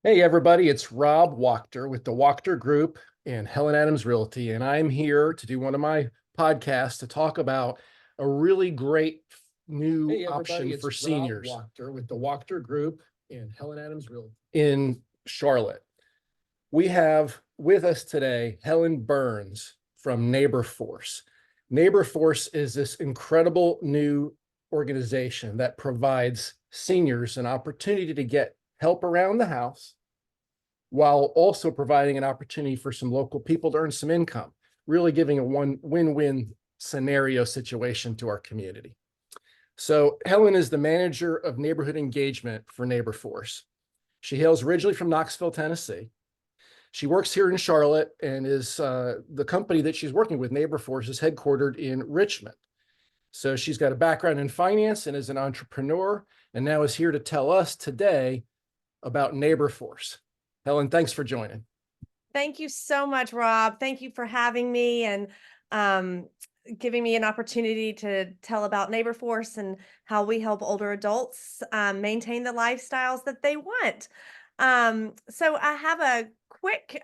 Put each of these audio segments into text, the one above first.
Hey everybody, it's Rob Wachter with the Wachter Group and Helen Adams Realty, and I'm here to do one of my podcasts to talk about a really great new Hey everybody, option it's for Rob seniors Wachter with the Wachter Group and Helen Adams Realty. in Charlotte. We have with us today Helen Burns from Naborforce. Naborforce is this incredible new organization that provides seniors an opportunity to get help around the house while also providing an opportunity for some local people to earn some income, really giving a win-win scenario situation to our community. So Helen is the manager of neighborhood engagement for Naborforce. She hails originally from Knoxville, Tennessee. She works here in Charlotte and is the company that she's working with, Naborforce, is headquartered in Richmond. So she's got a background in finance and is an entrepreneur, and now is here to tell us today about Naborforce. Helen, thanks for joining. Thank you so much, Rob. Thank you for having me and giving me an opportunity to tell about Naborforce and how we help older adults maintain the lifestyles that they want. So I have a quick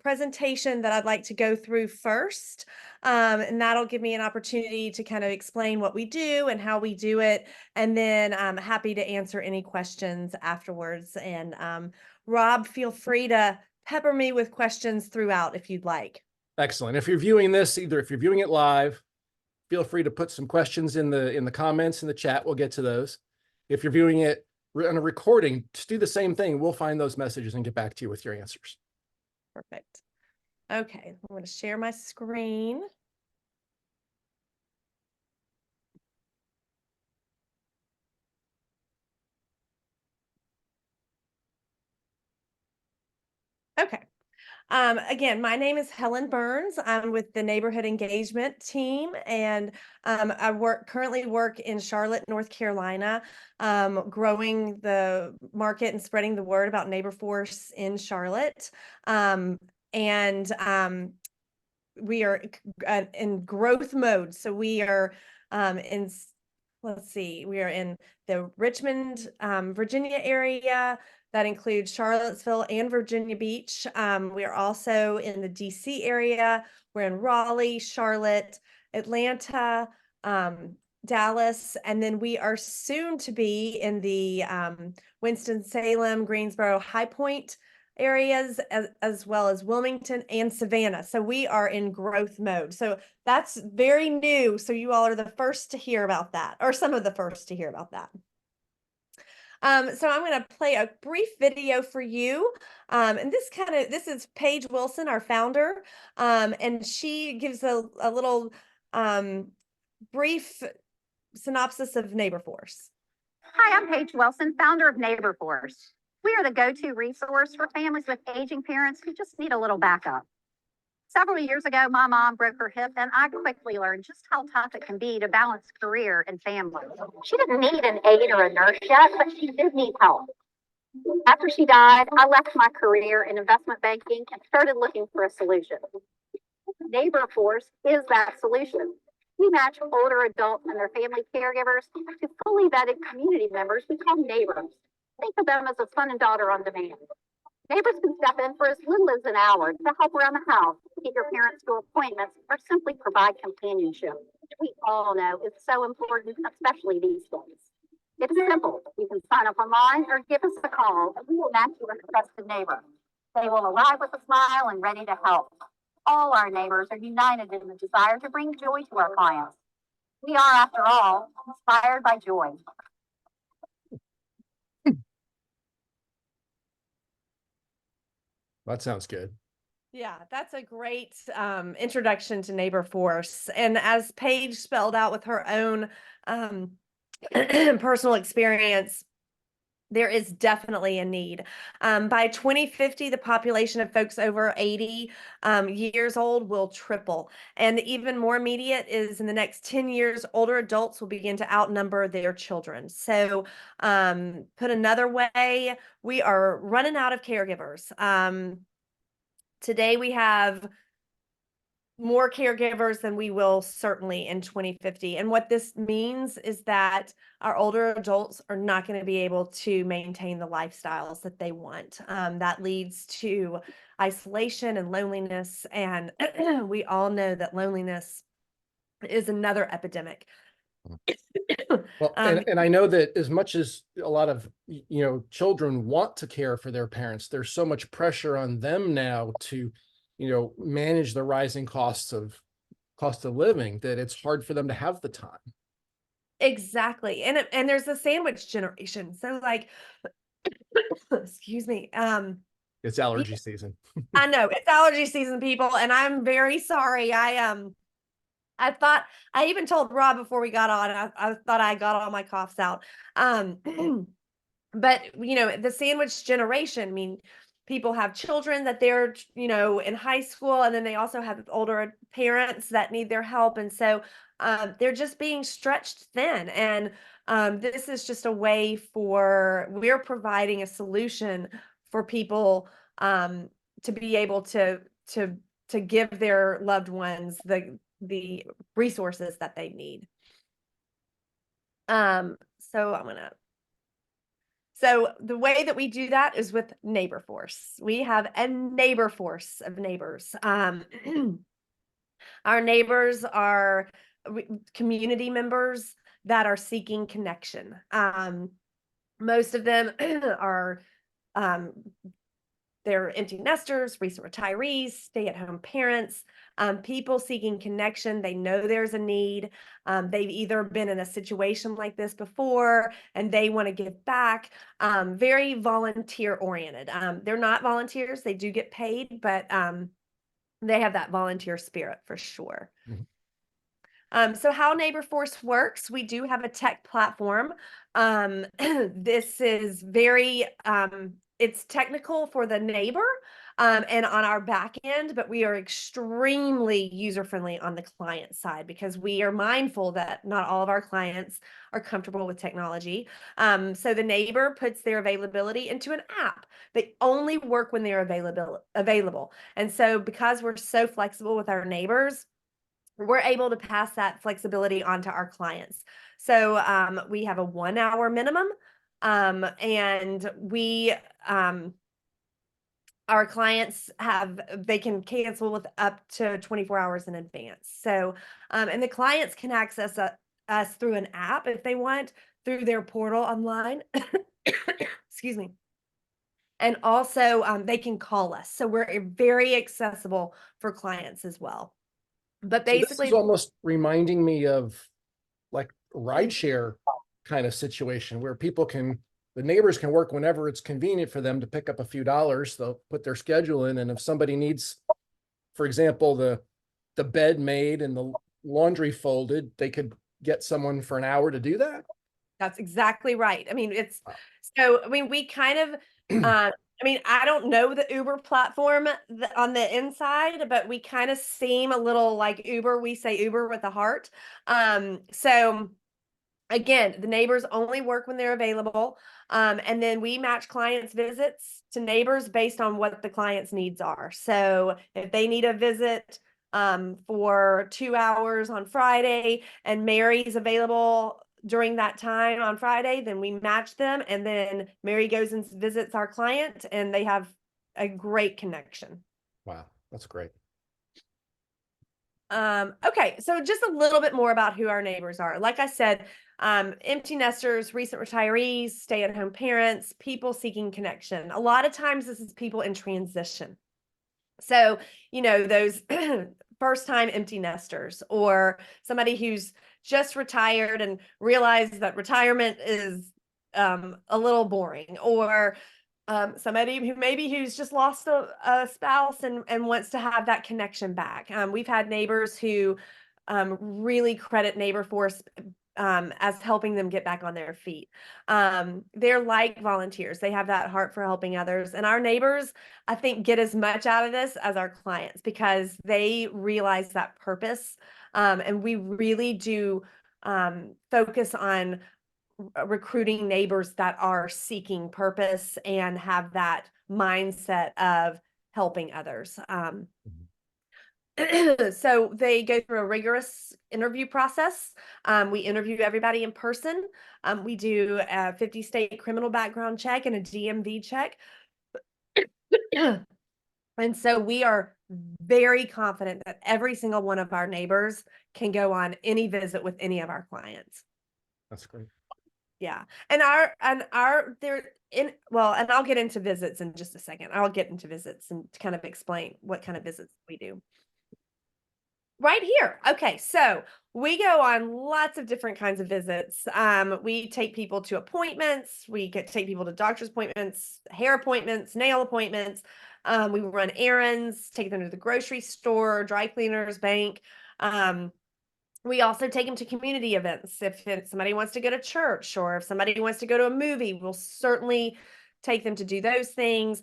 presentation that I'd like to go through first, and that'll give me an opportunity to kind of explain what we do and how we do it, and then I'm happy to answer any questions afterwards. And Rob, feel free to pepper me with questions throughout if you'd like. Excellent. If you're viewing this, either if you're viewing it live, feel free to put some questions in the comments in the chat. We'll get to those. If you're viewing it on a recording, just do the same thing. We'll find those messages and get back to you with your answers. Perfect. Okay, I'm going to share my screen. Okay. Again, my name is Helen Burns. I'm with the Neighborhood Engagement Team, and I currently work in Charlotte, North Carolina, growing the market and spreading the word about Naborforce in Charlotte. And we are in growth mode. So we are let's see, we are in the Richmond, Virginia area. That includes Charlottesville and Virginia Beach. We are also in the DC area. We're in Raleigh, Charlotte, Atlanta, Dallas, and then we are soon to be in the Winston-Salem, Greensboro, High Point areas, as well as Wilmington and Savannah. So we are in growth mode. So that's very new. So you all are the first to hear about that, or some of the first to hear about that. So I'm going to play a brief video for you. And this is Paige Wilson, our founder. And she gives a little brief synopsis of Naborforce. Hi, I'm Paige Wilson, founder of Naborforce. We are the go-to resource for families with aging parents who just need a little backup. Several years ago, my mom broke her hip, and I quickly learned just how tough it can be to balance career and family. She didn't need an aide or a nurse yet, but she did need help. After she died, I left my career in investment banking and started looking for a solution. Naborforce is that solution. We match older adults and their family caregivers to fully vetted community members we call neighbors. Think of them as a son and daughter on demand. Neighbors can step in for as little as an hour to help around the house, get your parents to appointments, or simply provide companionship, which we all know is so important, especially these days. It's simple. You can sign up online or give us a call, and we will match you with a trusted neighbor. They will arrive with a smile and ready to help. All our neighbors are united in the desire to bring joy to our clients. We are, after all, inspired by joy. That sounds good. Yeah, that's a great introduction to Naborforce. And as Paige spelled out with her own personal experience, there is definitely a need. By 2050, the population of folks over 80 years old will triple. And even more immediate is in the next 10 years, older adults will begin to outnumber their children. So put another way, we are running out of caregivers. Today we have more caregivers than we will certainly in 2050. And what this means is that our older adults are not going to be able to maintain the lifestyles that they want. That leads to isolation and loneliness. And we all know that loneliness is another epidemic. Well, Um, and I know that as much as a lot of, children want to care for their parents, there's so much pressure on them now to, manage the rising cost of living that it's hard for them to have the time. exactly. And there's a sandwich generation. So like, excuse me, It's allergy season. I know it's allergy season, people, and I'm very sorry. I thought I even told Rob before we got on. I thought I got all my coughs out. Um, but the sandwich generation. I mean, people have children that they're in high school, and then they also have older parents that need their help, and so they're just being stretched thin. And this is just a way for we're providing a solution for people to be able to give their loved ones the resources that they need. So so the way that we do that is with Naborforce. We have a Naborforce of neighbors. Our neighbors are community members that are seeking connection. Most of them are um, they're empty nesters, recent retirees, stay-at-home parents, people seeking connection. They know there's a need. They've either been in a situation like this before and they want to give back. Very volunteer-oriented. They're not volunteers. They do get paid, but they have that volunteer spirit for sure. So how Naborforce works, we do have a tech platform. This is very, it's technical for the neighbor and on our back end, but we are extremely user-friendly on the client side because we are mindful that not all of our clients are comfortable with technology. So the neighbor puts their availability into an app. They only work when they're available. And so because we're so flexible with our neighbors, we're able to pass that flexibility on to our clients. So we have a 1 hour minimum, and our clients they can cancel with up to 24 hours in advance. So and the clients can access us through an app if they want, through their portal online. Excuse me. And also they can call us. So we're very accessible for clients as well. But So this is basically, almost reminding me of like a rideshare kind of situation where the neighbors can work whenever it's convenient for them to pick up a few dollars. They'll put their schedule in, and if somebody needs, for example, the bed made and the laundry folded, they could get someone for an hour to do that. that's exactly right. I mean, we kind of, Wow. I don't know the Uber platform on the inside, but we kind of seem a little like Uber. We say Uber with a heart. So again, the neighbors only work when they're available. And then we match clients' visits to neighbors based on what the client's needs are. So if they need a visit for 2 hours on Friday and Mary's available during that time on Friday, then we match them. And then Mary goes and visits our client and they have a great connection. Wow, that's great. Okay, so just a little bit more about who our neighbors are. Like I said, empty nesters, recent retirees, stay-at-home parents, people seeking connection. A lot of times this is people in transition. So, those first-time empty nesters or somebody who's just retired and realized that retirement is a little boring, or somebody who's just lost a spouse and wants to have that connection back. We've had neighbors who really credit Naborforce as helping them get back on their feet. They're like volunteers. They have that heart for helping others. And our neighbors, I think, get as much out of this as our clients because they realize that purpose. And we really do focus on recruiting neighbors that are seeking purpose and have that mindset of helping others. So they go through a rigorous interview process. We interview everybody in person. We do a 50 state criminal background check and a DMV check. And so we are very confident that every single one of our neighbors can go on any visit with any of our clients. That's great. Yeah. And they're in, well, and I'll get into visits in just a second. I'll get into visits and to kind of explain what kind of visits we do. Right here. Okay, so we go on lots of different kinds of visits. We take people to appointments. We take people to doctor's appointments, hair appointments, nail appointments. We run errands, take them to the grocery store, dry cleaners, bank. We also take them to community events. If somebody wants to go to church or if somebody wants to go to a movie, we'll certainly take them to do those things.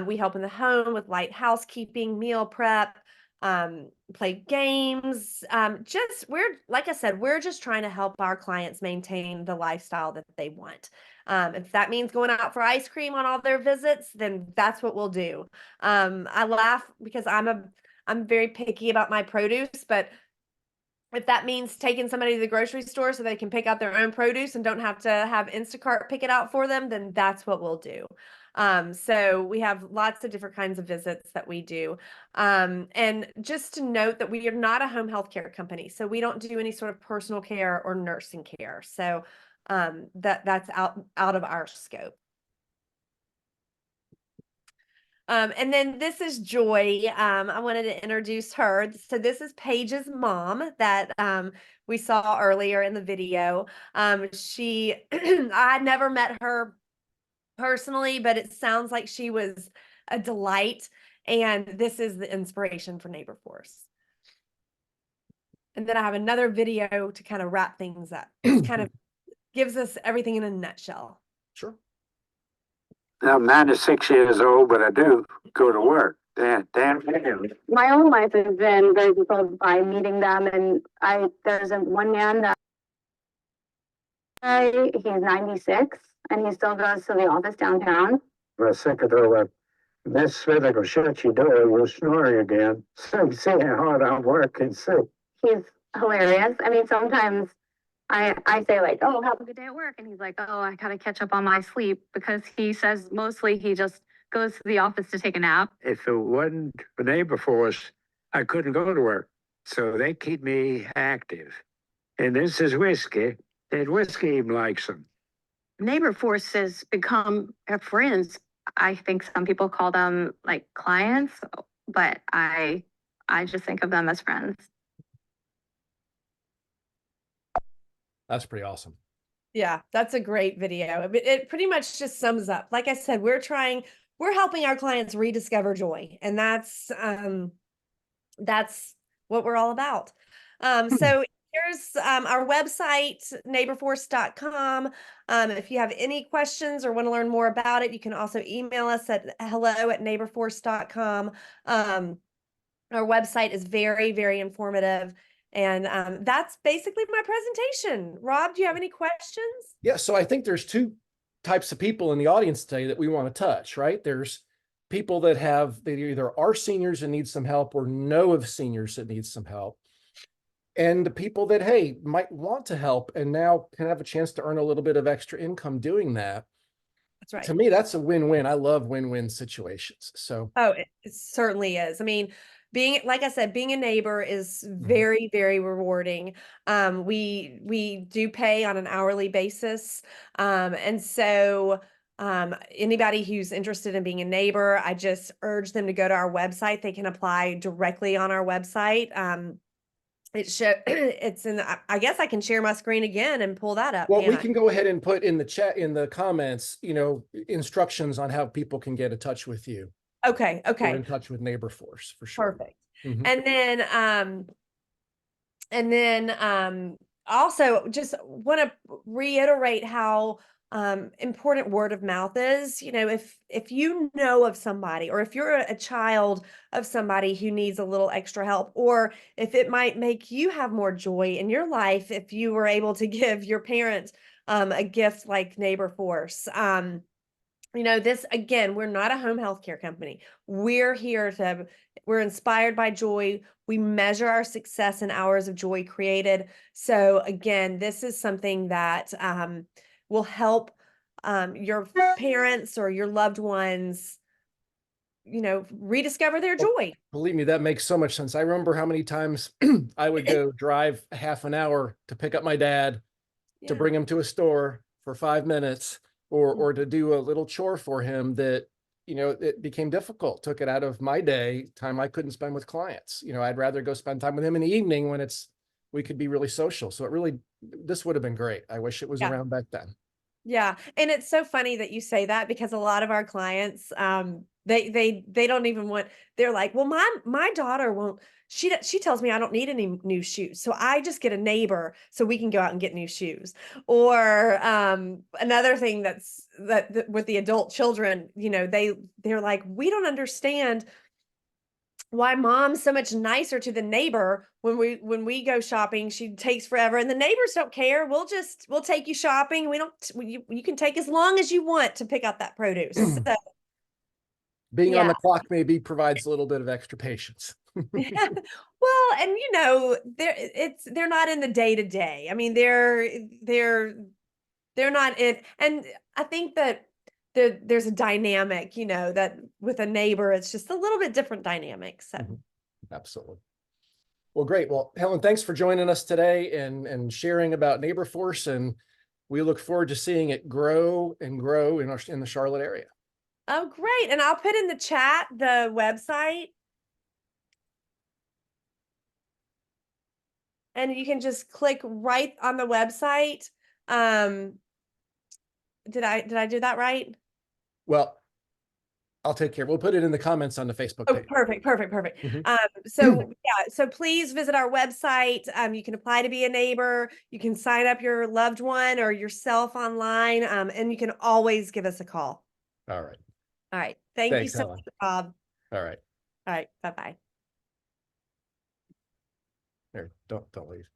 We help in the home with light housekeeping, meal prep, play games. Like I said, we're just trying to help our clients maintain the lifestyle that they want. If that means going out for ice cream on all their visits, then that's what we'll do. I laugh because I'm very picky about my produce, but if that means taking somebody to the grocery store so they can pick out their own produce and don't have to have Instacart pick it out for them, then that's what we'll do. So we have lots of different kinds of visits that we do. And just to note that we are not a home health care company. So we don't do any sort of personal care or nursing care. So that's out of our scope. And then this is Joy. I wanted to introduce her. So this is Paige's mom that we saw earlier in the video. I never met her personally, but it sounds like she was a delight. And this is the inspiration for Naborforce. And then I have another video to kind of wrap things up. It kind of gives us everything in a nutshell. Sure. I'm 96 years old, but I do go to work. Dan, My own life has been very fulfilled by meeting them, and there's one man that he's 96 and he still goes to the office downtown. for a second over, Miss Smith, I go shut your door, you're snoring again. So see how hard I work and see. He's hilarious. I mean, sometimes I say like, oh, have a good day at work, and he's like, oh, I gotta catch up on my sleep, because he says mostly he just goes to the office to take a nap. If it wasn't for Naborforce, I couldn't go to work. So they keep me active. And this is whiskey, and whiskey even likes them. Naborforce has become our friends. I think some people call them like clients, but I just think of them as friends. That's pretty awesome. Yeah, that's a great video. It pretty much just sums up. Like I said, we're helping our clients rediscover joy, and that's what we're all about. So here's our website, naborforce.com. If you have any questions or want to learn more about it, you can also email us at hello@naborforce.com. Our website is very, very informative. And that's basically my presentation. Rob, do you have any questions? Yeah, so I think there's two types of people in the audience today that we want to touch, right? There's people that either are seniors and need some help or know of seniors that need some help. And the people that, hey, might want to help and now can have a chance to earn a little bit of extra income doing that. That's right. To me, that's a win-win. I love win-win situations. So, oh, it certainly is. I mean, like I said, being a neighbor is very, very rewarding. We do pay on an hourly basis. And so anybody who's interested in being a neighbor, I just urge them to go to our website. They can apply directly on our website. It's in I guess I can share my screen again and pull that up. well, we can go ahead and put in the chat, in the comments, instructions on how people can get in touch with you. Okay. Or in touch with Naborforce for sure. Perfect. Mhm. And then also just want to reiterate how important word of mouth is. If you know of somebody, or if you're a child of somebody who needs a little extra help, or if it might make you have more joy in your life if you were able to give your parents a gift like Naborforce, You know, this again, we're not a home health care company. We're here to, we're inspired by joy. We measure our success in hours of joy created. So again, this is something that will help your parents or your loved ones, you know, rediscover their joy. Believe me, that makes so much sense. I remember how many times I would go drive half an hour to pick up my dad, to Yeah. bring him to a store for 5 minutes, or to do a little chore for him that, you know, it became difficult, took it out of my day, time I couldn't spend with clients. You know, I'd rather go spend time with him in the evening when we could be really social. So it really, this would have been great. I wish it was Yeah. around back then. Yeah, and it's so funny that you say that because a lot of our clients, they don't even want. They're like, well, my daughter won't. She tells me I don't need any new shoes, so I just get a neighbor so we can go out and get new shoes. Or another thing that with the adult children, you know, they're like, we don't understand why mom's so much nicer to the neighbor when we go shopping. She takes forever and the neighbors don't care. We'll take you shopping. We don't you can take as long as you want to pick out that produce. So, Being on yeah. the clock maybe provides a little bit of extra patience. Well, and you know, they're not in the day to day. I mean, they're not in, and I think that there's a dynamic, you know, that with a neighbor, it's just a little bit different dynamic. So Mhm. Absolutely. Well, great. Well, Helen, thanks for joining us today and sharing about Naborforce, and we look forward to seeing it grow and grow in the Charlotte area. oh, great. And I'll put in the chat the website. And you can just click right on the website. Um, did I do that right? Well, I'll take care. We'll put it in the comments on the Facebook Oh, page. perfect, perfect, perfect. Mhm. So yeah, so please visit our website. You can apply to be a neighbor. You can sign up your loved one or yourself online. And you can always give us a call. All right. All right. Thank you Thanks, so Helen. much, Bob. All right. All right. Bye-bye. Here, don't leave.